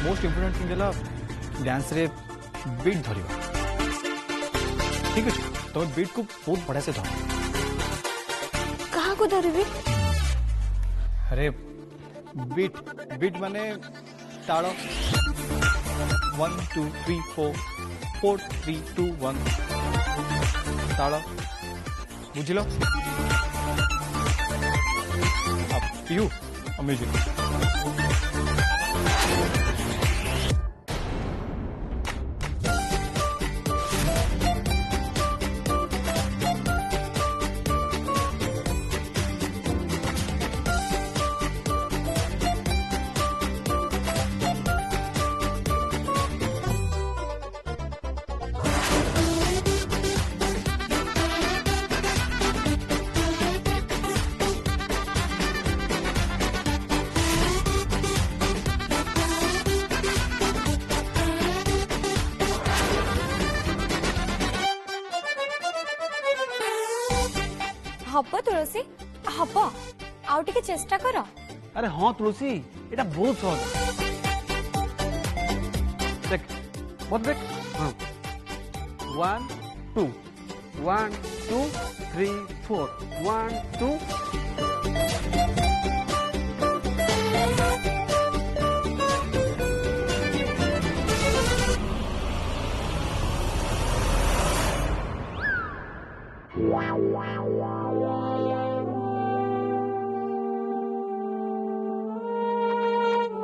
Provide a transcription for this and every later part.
Most important thing है dance रे beat धरिबा। ठीक है तुम बीट को बहुत बढ़िया से धर। कहाँ को धरबी? अरे बीट बीट माने ताल 1 2 3 4 4 3 2 1 ताल बुझिलो यू म्यूजिक। हब तुलसी हब आउ टिके चेष्टा कर। अरे हाँ तुलसी एटा बहुत सहज देख मत देख। हाँ 1 2 1 2 3 4 1 2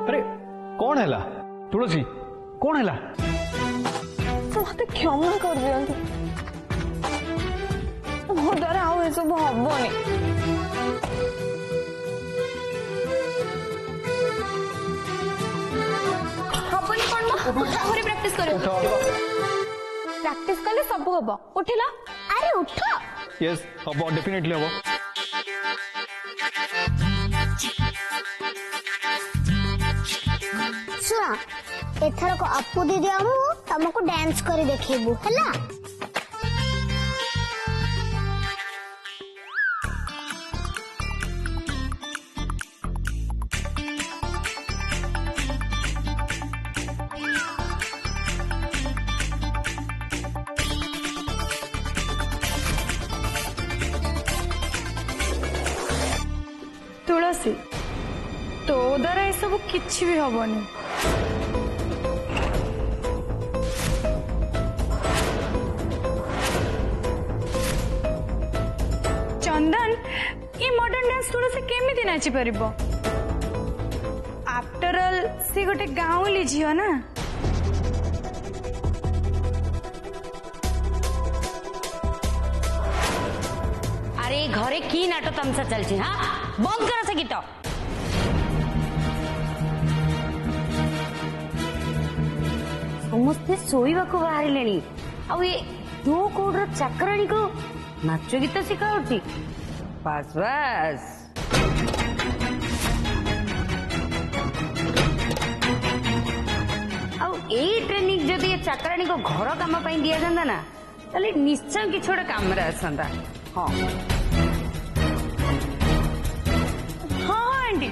अरे कौन है तुलसी कौन है मत क्षमा कर दियंतु मो द्वारा आउ ए सब हबनी। हबनी कोन आहुरी प्रैक्टिस करो। प्रैक्टिस कले सब हबो। उठिला अरे उठ। यस हबो डेफिनेटली हबो। सुना एथर को अपू दीदी आमु तुमको डांस करी देखेबू हैला। तुलसी तो द्वारा ये सब किछि भी हबनी। चंदन ये मॉडर्न डांस तुलसी केमिति नाची परिबो? आफ्टर ऑल सी गोटे गाँवली झील ना। अरे घरे की नाटक तमसा चलछि। हाँ बंद कर से गीत। समस्ते शोवा को बाहर ये दो कोडर चाकराणी को नाच गीत शिखाऊँगी। बस बस ट्रेनिंग जदि ये चाकराणी को घर काम दिया जाता ना ताले निश्चय किसी गोटे काम आसता। हाँ हाँ आंटी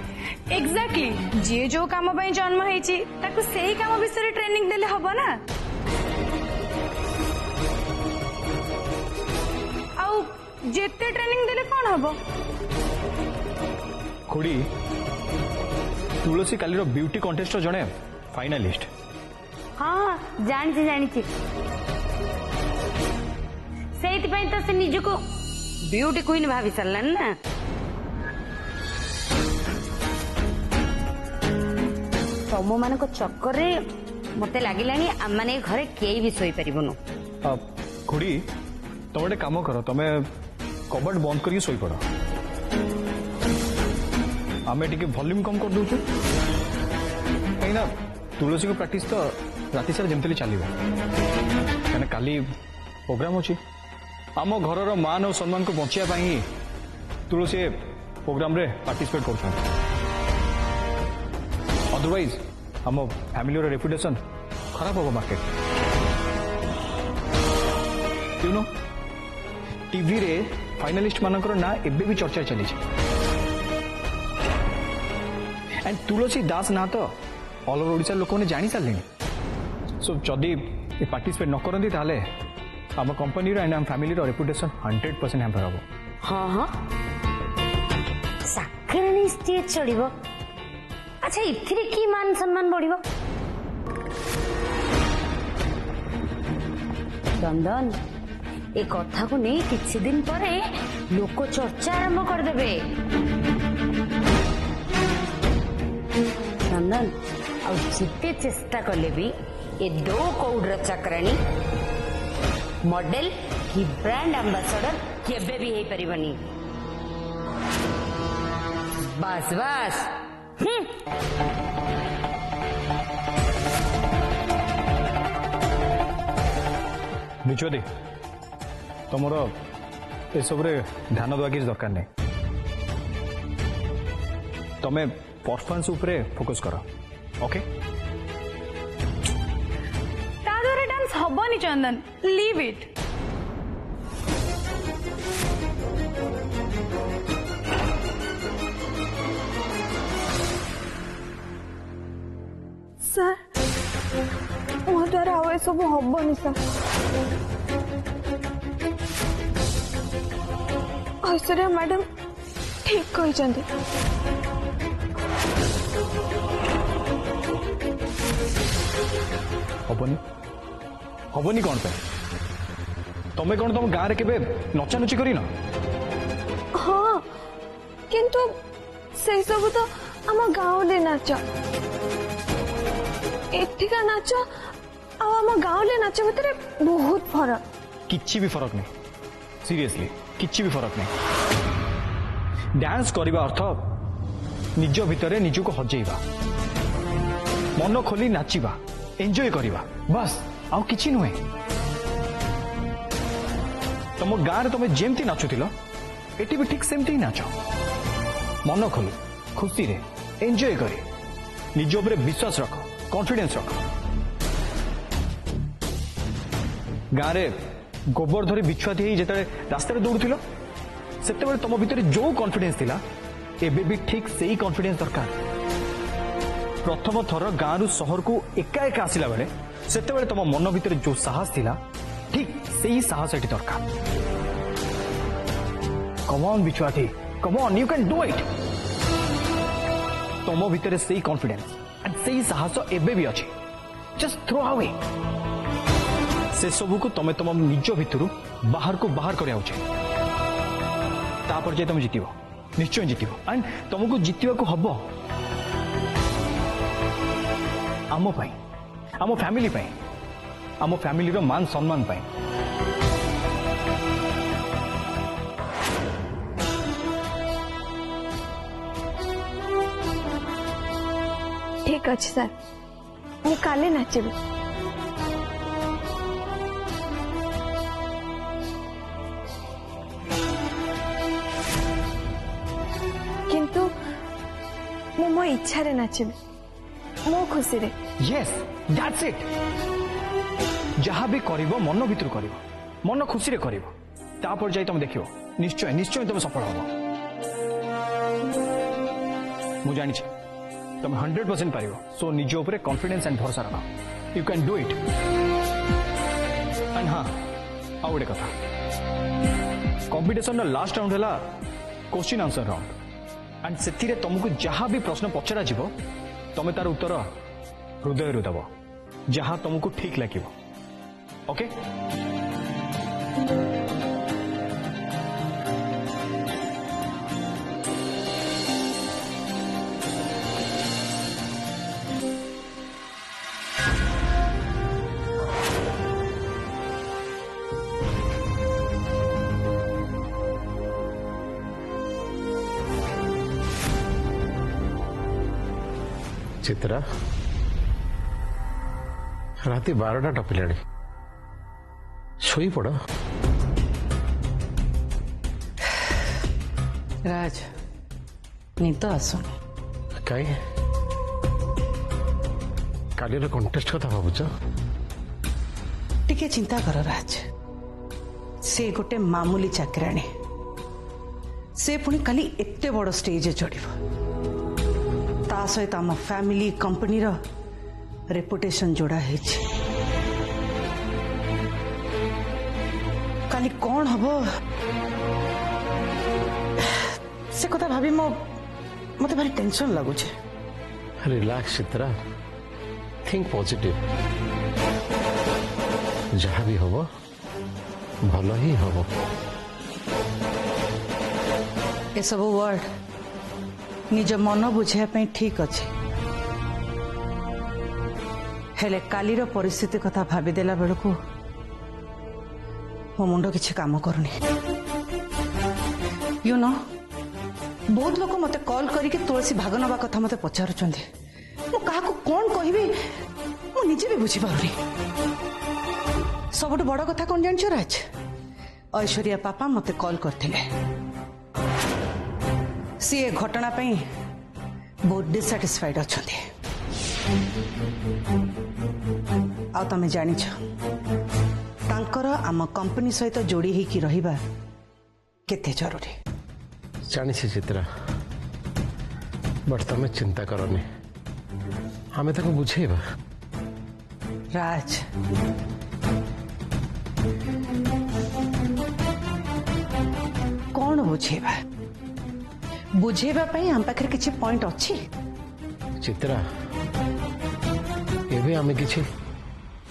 एग्जैक्टली जी जो काम जन्म होती से काम विषय ट्रेनिंग देले हब ना। आउ जेते ट्रेनिंग देले कौन हब? खुड़ी तुलसी काली ब्यूटी कंटेस्ट जड़े फाइनालिस्ट। हाँ जानी जानी से तो से निज को ब्यूटी क्वीन भाभी सारा ना। तुम मान चक्कर मत लगे आम मैंने घरे कई भी शोई पारन। खुड़ी तुम गोटे कम कर तुम कबर्ड बंद कर शोई पड़। आम टे वॉल्यूम कम कर दौचु कहीं तुलसी को प्रैक्टिस तो राति सारा जमती चलो कहीं काली प्रोग्राम अच्छी आम घर मान और सम्मान को बचाई तुलसी प्रोग्राम रे पार्टिसिपेट कर। अदरवाइज आम फैमिली रेपुटेशन खराब हम मार्केट। यू नो टीवी रे फाइनालिस्ट मानकर ना एबे भी चर्चा चली एंड तुलसी दास ना तो ऑल ओवर ओडिशा लोक मैंने जानी सारे सो जदि पार्टिसिपेट न करती ताले आम कंपनी एंड आम फैमिली रेपुटेशन 100% हैम्पर हम। हाँ हाँ चाकराणी स्टेज चढ़। अच्छा इथिरे की मान सम्मान बढ़िबो? चंदन ए कथा को नहीं किछि दिन परे लोक चर्चा आरंभ करदेबे। चंदन आ जिते चेष्टा कले भी ए दो कौडर चाकराणी मॉडल की ब्रांड एम्बेसडर केबे भी हेई परिबनी। बस बस बिचुआदी तुम एसब ध्यान देवा किसी दरकार नहीं तुम्हें परफॉर्मेंस उपरे फोकस कर। ओके ता द्वारा डांस हबनी चंदन, लीव इट। सर मो द्वारा आउ सब हबनी सर। ऐश्वर्या मैडम ठीक कहते। हबनी हबनी कौन पे तुम्हें कौन तुम गाँव में नचानुची कर? हाँ किंतु से सब तो आम गाँवली नाच एठिका नाच आम गाँवली नाच भितर बहुत फरक। किछि भी फरक नहीं, सीरियसली किछि भी फरक नहीं। डांस करने अर्थ निज भितर निजको हजेइबा, मन खोली नाचिबा, एंजॉय करिबा, बस आउ किछि नुहे। तुम गाँव तुम जेमती नाचुथिल एटी भी ठीक सेमती ही नाच, मन खोली खुशी रे एंजॉय करी, निज उपरे विश्वास रख, कॉन्फिडेंस रख। गाँव रे गोबर धरी बिछुआती ही जेते रास्ता दौड़ुल से तुम भितर जो कॉन्फिडेंस थिला एबे भी ठीक से ही कॉन्फिडेंस दरकार। प्रथम थर गाँव रु सहर को एका एका आसिला बेले से तुम मन भितर जो साहस थिला ठीक से ही साहस एटी दरकार। कम ऑन बिछुआती, come on, you can do it. तुम भितर से ही कॉन्फिडेंस एंड से ही साहस एबे भी अच्छी, जस्ट थ्रो अवे। से सबू को तुम तुम निज भितर बाहर को बाहर करा तापर जे तुम जितब, निश्चय जितब एंड तुमको जितवा को हब आम पाई, आम फैमिली पाई, आम फैमिली रो मान सम्मान पाई। ठीक अच्छे सर, मु काले नाचबी। किंतु मु मो इच्छा रे नाचबी, मो खुशी रे। Yes that's it. जहाँ भी करिवो मन भितर करिवो, मन खुशी रे करिवो, तापर जाई तुम देखिवो निश्चय निश्चय तुम सफल हो। मु जानि छी तुम 100% पारिबो, सो निज उपरे कॉन्फिडेंस एंड भरोसा रख। You can do it. And हाँ आ गोटे कथा, कंपटीशन लास्ट राउंड है क्वेश्चन आंसर राउंड एंड से तुमको जहाँ भी प्रश्न पचरा जीवो तुम तार उत्तर हृदय दब, जहाँ तुमको ठीक लगे। ओके चित्रा राति 12टा टपिला शोई पड़। राज निद आसुनी कहीं काली कंटेस्ट कथा भावुच? टिके चिंता कर राज, से गोटे मामूली चाकराणी, से पुणी काली एते बड़ स्टेज चढ़ ता सहित आम फैमिली कंपनी रो रेपुटेशन जोड़ा है। काली कौन हबो से कथा भाभी मते भारी टेंशन लगुचे। Relax Chitra, think positive. जहाँ भी होबो भल ही होबो। ए सब वर्ड निज मन बुझाया ପାଇଁ ठीक अच्छे, हेले कालीर परिस्थिति कथा भाभी देला बेलू मो मुंड किसी काम करूनी। यू नो बहुत लोग मते कॉल करके तुलसी भाग नवा कथा मते पचारुचंदी। मु काहाको कोन कहबी मु निजे भी बुझी पारुनी। सबुठ बड़ कथा कोन जानछ राज, ऐश्वर्या पापा मते कॉल करथिले। सी ए घटना पई बहुत डिसैटिस्फाइड अछंती। आ तमे जानिछ तांकर आम कंपनी सहित जोड़ी होकर रहिबा केते जरूरी। जानी चित्रा, बट तमें चिंता करनी, हमें ताको बुझेबा। राज कौन बुझेबा? बुझेबा पई हम पाखरे किछि पॉइंट अछि? चित्रा एबे आमे किछि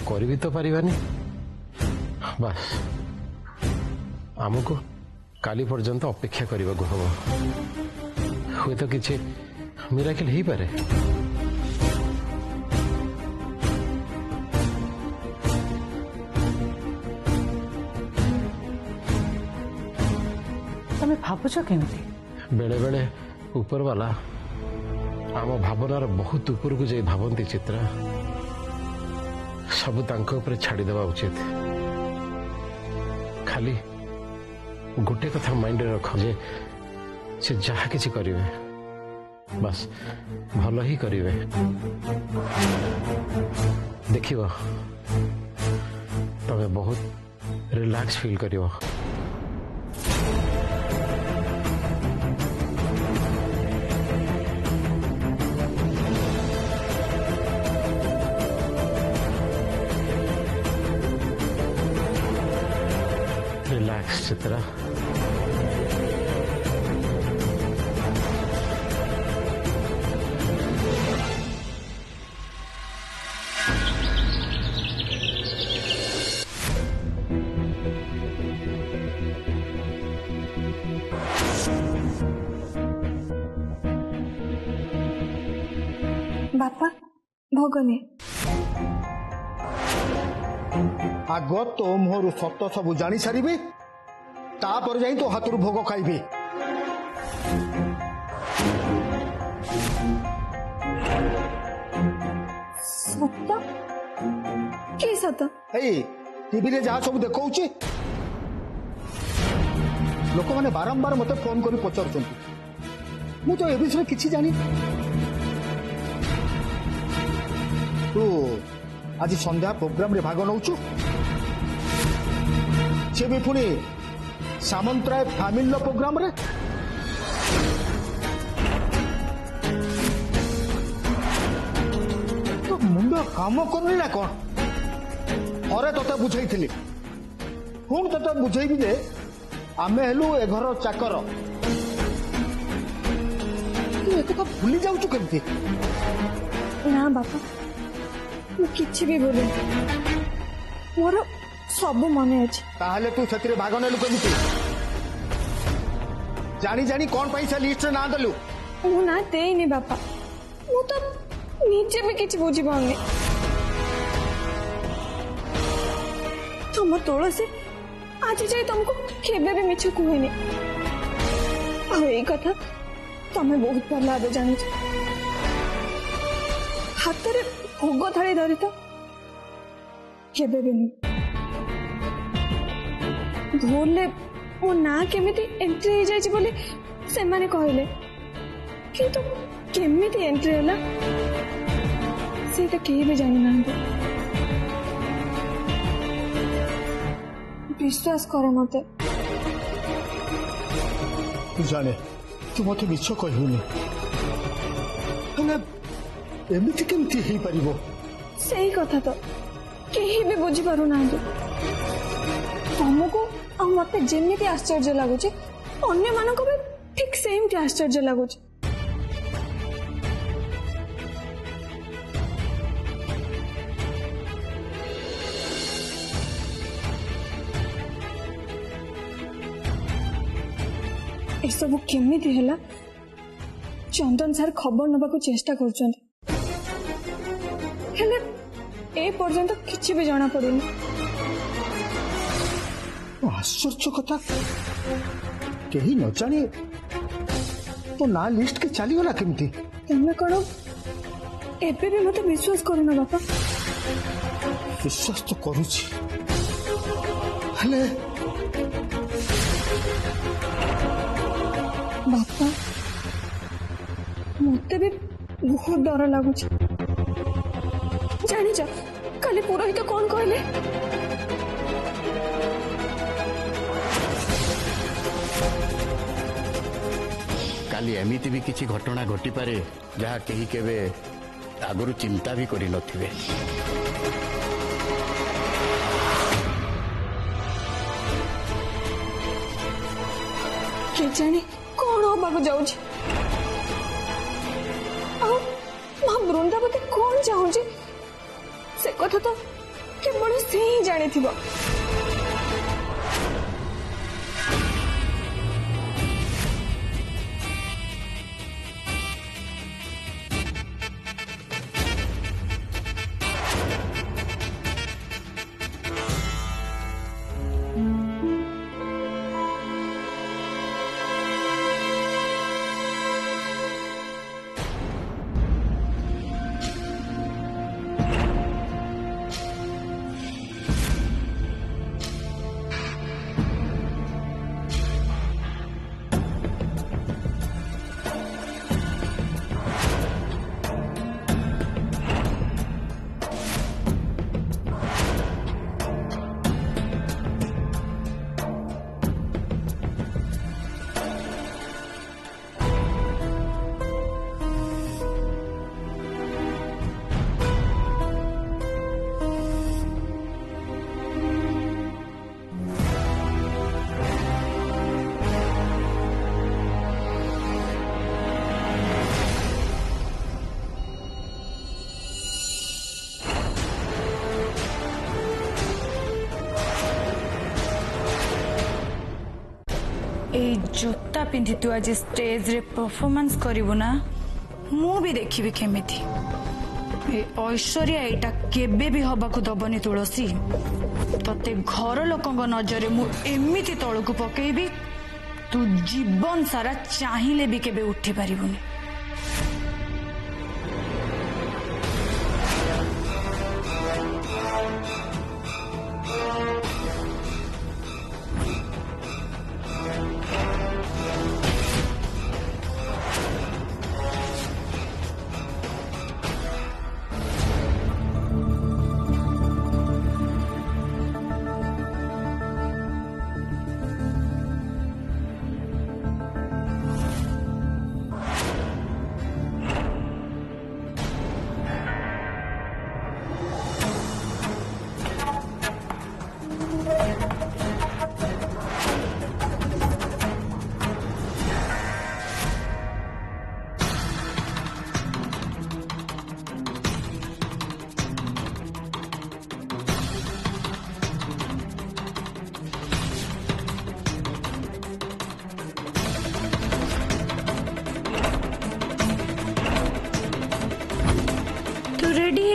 करि भी तो परिबानी। बस आमको काली पर्यंत अपेक्षा करने को हम हुए तो किसी मिराकिल ही पारे। तमे भावुछ केमती? बेले बेले ऊपर वाला आम भावनार बहुत ऊपर को जाई भावंती चित्रा। सब तांको ऊपर छाड़ी देवा उचित। खाली गोटे कथा माइंड रख जे से जहा किसी करिवे बस भल ही करिवे। देखिबो तमे बहुत रिलैक्स फील करिवो। रिलैक्स चित्रा। बापा भोगने आग तो मोहर सत सब जानी सारी तापर जाई तो हाथ भोग खाइबी। सत कि सत? टीवी रे जहाँ सब देखा लोक मैंने बारंबार मत फोन कर पचार मु तो ए विषय किसी जानी। तू आज संध्या प्रोग्राम रे भाग नौचु से भी पुणी सामंतराय फैमिली प्रोग्राम रे। तो मुंड काम करनी ना कौन? अरे तोते बुझाई पुणी तोते बुझेबी जे आमे हेलु ए घर चाकर। तू एक भूली जाऊचु केमती? ना बापा मु किछि भी बोले मोर सब मने अछि। ताहले तू सेतिरे भाग नेलु केमती? जानी जानी कौन पाई से लिस्ट ना देलु? मु ना देइनी बापा, मु तो निजे भी किछि बुझी पाउनी। तुम तुलसी आज जाए तुमको केबे भी मिछ कहनी। आ ए कथा तमे बहुत भल भाबे जानि। हाथ रे भोग थाली धरी तो केबे भी नहीं। भूले मो ना केमिति एंट्री हो जाइछि बोली से माने कहले, किंतु केमिति एंट्री होला सेटा केही भी जानि ना। विश्वास कर मते। तू जाने तू मत मिछ कहूनी। हेले एमिति केमति हेई परिबो सही कथा तो केही भी बुझी पारु ना तुमको आ मते जेमिति आश्चर्य लागुचे अन्य मानको भी ठीक सेम टी आश्चर्य लागुचे ए सब केमिति हैला चंदन सर खबर नबाकू चेष्टा करछन हेले ए पर्यंत किछि भी जाना पड़ेनी आश्चर्य कथा कहीं न जानी तो ना लिस्ट के चली गला केमती तमे करो एबे भी मते विश्वास करू ना बापा विश्वास तो करूची हेले बापा मते भी बहुत डर लागुच जानी जा काली पुरोहित कौन कहले काली एमिति भी किसी घटना घटी पारे जहाँ कहीं केवे आगुरु चिंता भी करि नथिबे के जाने कौन होबाकू जाउची मां वृंदावती कौन चाहूची से कथा तो केवल से ही जानी थिबो ए जोता पिंधि तू आज स्टेज रे परफॉर्मेंस करिवु ना मु भी देखिबि केमिति ए ऐश्वर्या एटा केबे भी हबाकू दबनी तुलसी तते घर लोकंग नजरे मु एमिति तळकू पकेइबि तू जीवन सारा चाहिले भी केबे उठी पारिबुनी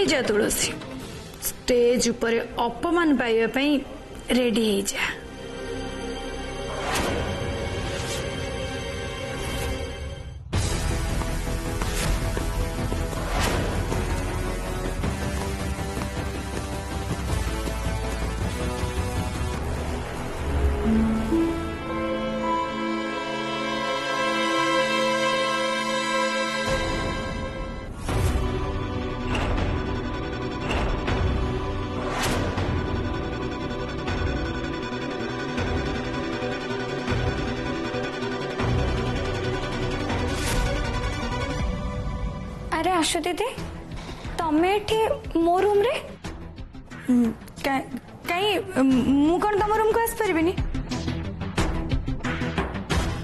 जा तुलसी स्टेज ऊपर अपमान पाइबा पई रेडी हे जा आशु दीदी तमे एठी मो रूम रे कहीं मु कौन तुम रूम को आस परिबिनी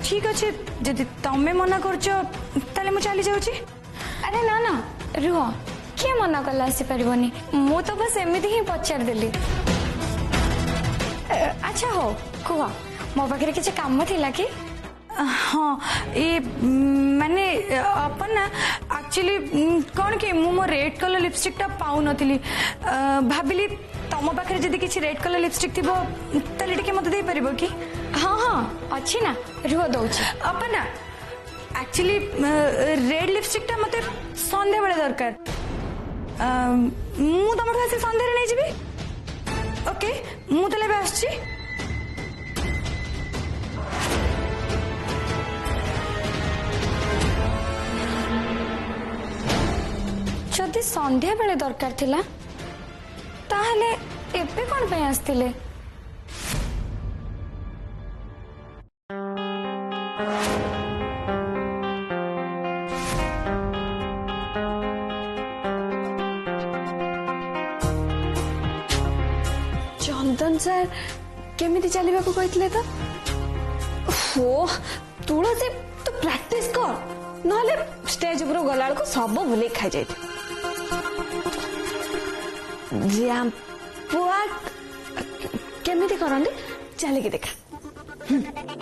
ठीक अच्छे जदि तमे मना करछ ताले मु चली जाउची अरे ना ना रुह किए मना कला आसी परिबनी मु तो बस एमिति ही पचार देली अच्छा हो कुह मो पाखे किसी काम थिला कि हाँ ये माने अपन ना एक्चुअली कौन कि मु मो रेड कलर लिपस्टिक टा पाउ नथिली भाबिली तम पाखे जदि किछि रेड कलर लिपस्टिक थिबो ताले टिके मते दे परिबो कि हाँ हाँ अच्छी ना रुह दउची अपन ना एक्चुअली रेड लिपस्टिक टा मते संध्या बेले दरकार मु तमर से संध्या रे नै जिबी ओके मु तले बे आछी जदि संध्या बेले दरकार थिला ताहले एबे कोन पे आस्तिले चंदन सर केमिति चलिबा को कहितले तो ओ तुलसी तो प्रैक्टिस कर नले स्टेज ऊपर गलाल को सब भूले खाई जाय जैम पुआ केमिति करंदे चले के देखा